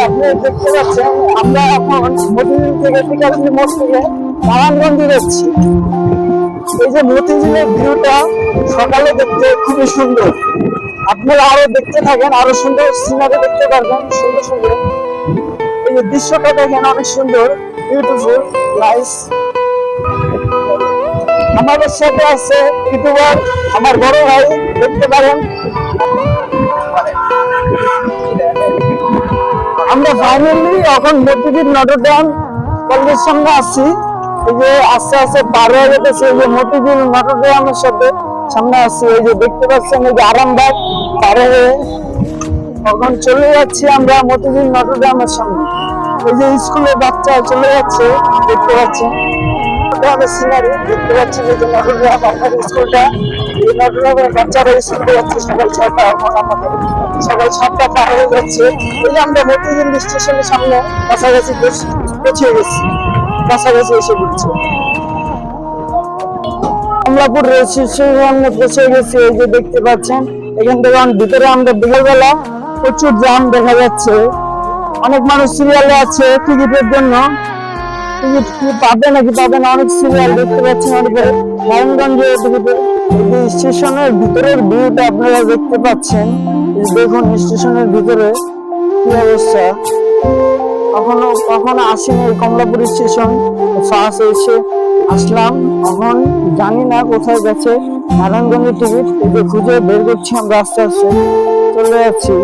আপনি দেখতে পাচ্ছেন আমরা এখন মতিঝিল থেকে টিকারুন্দি মোড় থেকে নারায়ণগঞ্জে যাচ্ছি। এই যে মতিঝিলের ভিউটা সকালে দেখতে খুবই সুন্দর। আপনারা আরো দেখতে থাকেন, আরো সুন্দর সিনারি দেখতে পারবেন। সুন্দর সুন্দর এই যে দৃশ্যটা দেখেন, অনেক সুন্দর, বিউটিফুল, নাইস। আমাদের সাথে আছে ইউটিউবার আমার বড় ভাই, দেখতে পারেন। আমরা ফাইনালি এখন মতিঝিল নটরডেম কলেজের সামনে আছি। এই যে আস্তে আস্তে পার হয়ে যেতেছে, এই যে মতিঝিল নটরডেমের সাথে সামনে আছি। এই যে দেখতে পাচ্ছেন, এই যে আরামবাগ পার হয়ে এখন চলে যাচ্ছি আমরা মতিঝিল নটরডেমের সামনে। এই যে স্কুলের বাচ্চা চলে যাচ্ছে, দেখতে পাচ্ছেন সিনারি দেখতে পাচ্ছেন। এই যে নটরডেম আপনার স্কুলটা, এই নটরডেমের বাচ্চারা স্কুলে যাচ্ছে সকাল 6টা। এখন আমাদের সকাল 7টা পার হয়ে যাচ্ছে। এই যে আমরা মতিঝিল স্টেশনের সামনে কাছাকাছি পৌঁছে গেছি, কাছাকাছি এসে পড়ছে। কমলাপুর রেল স্টেশনে পৌঁছে গেছি। এই যে দেখতে পাচ্ছেন, এখান থেকে ভিতরে আমরা বিকেলবেলা প্রচুর জ্যাম দেখা যাচ্ছে। অনেক মানুষ সিরিয়ালে আছে টিকিটের জন্য। টিকিট কি পাবে নাকি পাবে না, অনেক সিরিয়াল দেখতে পাচ্ছেন। অনেকে নারায়ণগঞ্জে টিকিটের স্টেশনের ভিতরের ভিউটা আপনারা দেখতে পাচ্ছেন। দেখুন স্টেশনের ভিতরে কি অবস্থা। কখনো আসেনি এই কমলাপুর স্টেশন, ফার্স্ট এসে আসলাম। এখন জানি না কোথায় গেছে নারায়ণগঞ্জের টিকিট। এই যে খুঁজে বের করছি আমরা, আস্তে আস্তে চলে যাচ্ছি।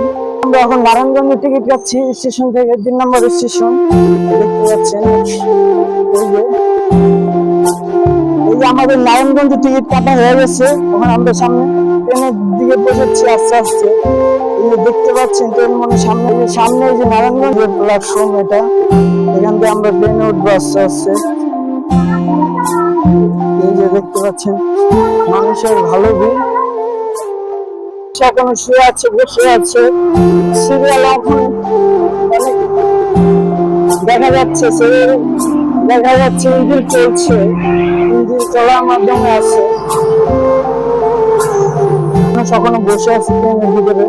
আমরা এখন নারায়ণগঞ্জের টিকিট পাচ্ছি স্টেশন থেকে, 3 নম্বর স্টেশন দেখতে পাচ্ছেন। এই যে আমাদের নারায়ণগঞ্জের টিকিট কাটা হয়ে গেছে। এখন আমরা সামনে ট্রেনের দিকে পৌঁছাচ্ছি আস্তে আস্তে। এই যে দেখতে পাচ্ছেন ট্রেন মানে সামনে এই যে নারায়ণগঞ্জের প্ল্যাটফর্ম, এটা এখান থেকে আমরা ট্রেনে উঠবো আস্তে আস্তে। এই যে দেখতে পাচ্ছেন মানুষের ভালো ভিড়, এখনো শুয়ে আছে, বসে আছে সিরিয়াল। এখন অনেক দেখা যাচ্ছে ইঞ্জিন চলছে, ইঞ্জিন চলার মাধ্যমে আছে। এখনো বসে আছে ট্রেনের ভিতরে।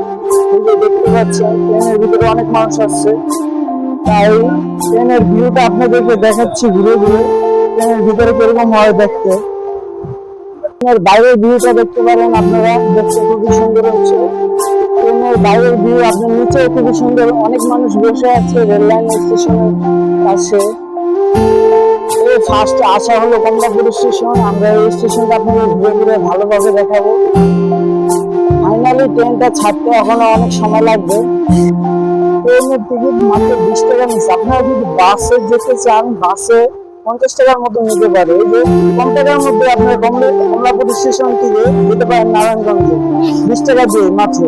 এই যে দেখতে পাচ্ছেন ট্রেনের ভিতরে অনেক মানুষ আসছে। তাই ট্রেনের ভিউটা আপনাদেরকে দেখাচ্ছি ঘুরে ঘুরে, ট্রেনের ভিতরে কিরকম হয় দেখতে। ট্রেনের বাইরের ভিউটা দেখতে পারেন আপনারা, দেখতে খুবই সুন্দর হচ্ছে। ট্রেনের বাইরের ভিউ আপনার নিচেও খুবই সুন্দর। অনেক মানুষ বসে আছে রেল লাইন স্টেশনের পাশে। ফার্স্টে আসা হলো কমলাপুর স্টেশন। আমরা এই স্টেশনটা আপনাদের ঘুরে ঘুরে ভালোভাবে দেখাবো। ফাইনালি ট্রেনটা ছাড়তে এখনো অনেক সময় লাগবে। ট্রেনের টিকিট মাত্র 20 টাকা নিচ্ছে। আপনারা যদি বাসে যেতে চান, বাসে 50 টাকার মতো নিতে পারে। এই যে কম টাকার মধ্যে আপনার কমলাপুর স্টেশন থেকে যেতে পারেন নারায়ণগঞ্জে 20 টাকা দিয়ে মাত্র।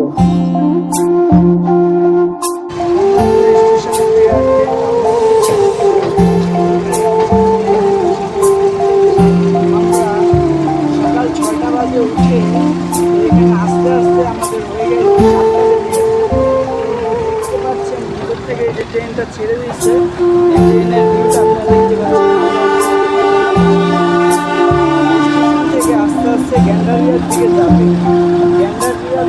সকাল 6টা বাজে উঠে এখানে আস্তে আস্তে আমাদের হয়ে গেল 7টা বেজে গেছে। দেখতে পাচ্ছেন ভিতর থেকে যে ট্রেনটা ছেড়ে দিচ্ছে, এই ট্রেনের ভিউটা আপনারা দেখতে পাচ্ছেন। থেকে আস্তে আস্তে গ্যান্ডারিয়ার দিকে যাবে। গ্যান্ডারিয়ার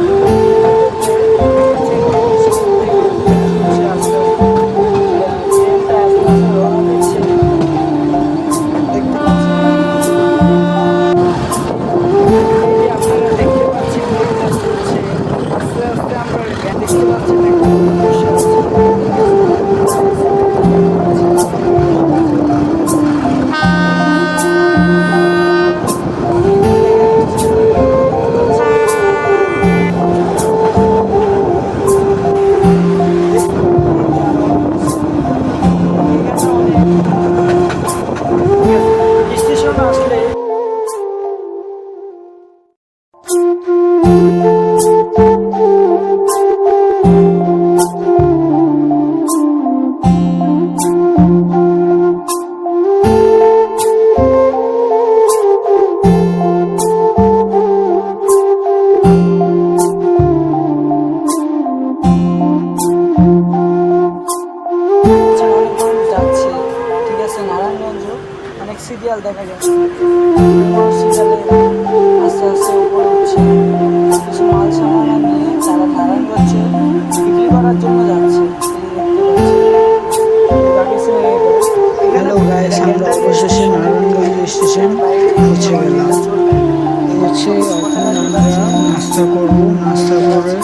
অনেক মানুষ যাচ্ছে, ঠিক আছে। নারায়ণগঞ্জ অনেক সিরিয়াল দেখা যাচ্ছে, সিরিয়ালে আস্তে আস্তে উপরে উঠছে, কিছু মাল সামানা নিয়ে তারা নারায়ণগঞ্জে বিক্রি করার জন্য যাচ্ছে। হ্যালো গাইস, আমরা অবশেষে নারায়ণগঞ্জ স্টেশন পৌঁছে গেলাম। পৌঁছে এখন আমরা নাস্তা করব। নাস্তা করে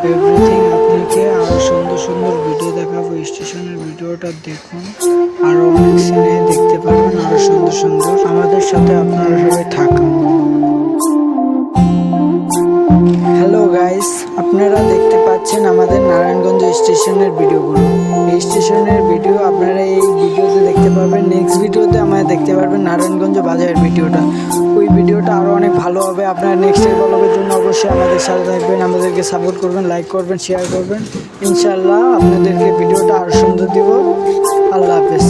এভরিথিং আপনাকে আরও সুন্দর সুন্দর ভিডিও দেখাবো। স্টেশনের ভিডিওটা দেখুন, আরও অনেক সিনে দেখতে পারবেন, আরও সুন্দর সুন্দর। আমাদের সাথে আপনারা সবাই থাকুন। হ্যালো গাইস, আপনারা দেখতে পাচ্ছেন আমাদের নারায়ণগঞ্জ স্টেশনের ভিডিওগুলো। এই স্টেশনের ভিডিও আপনারা এই ভিডিওতে দেখতে পারবেন। নেক্সট ভিডিওতে আমাদের দেখতে পারবেন নারায়ণগঞ্জ বাজারের ভিডিওটা। ওই ভিডিওটা আরও অনেক ভালো হবে। আপনারা নেক্সটের ব্লগের জন্য অবশ্যই আমাদের সাথে থাকবেন, আমাদেরকে সাপোর্ট করবেন, লাইক করবেন, শেয়ার করবেন। ইনশাআল্লাহ আপনাদেরকে ভিডিওটা আরও সুন্দর দিব। আল্লাহ হাফেজ।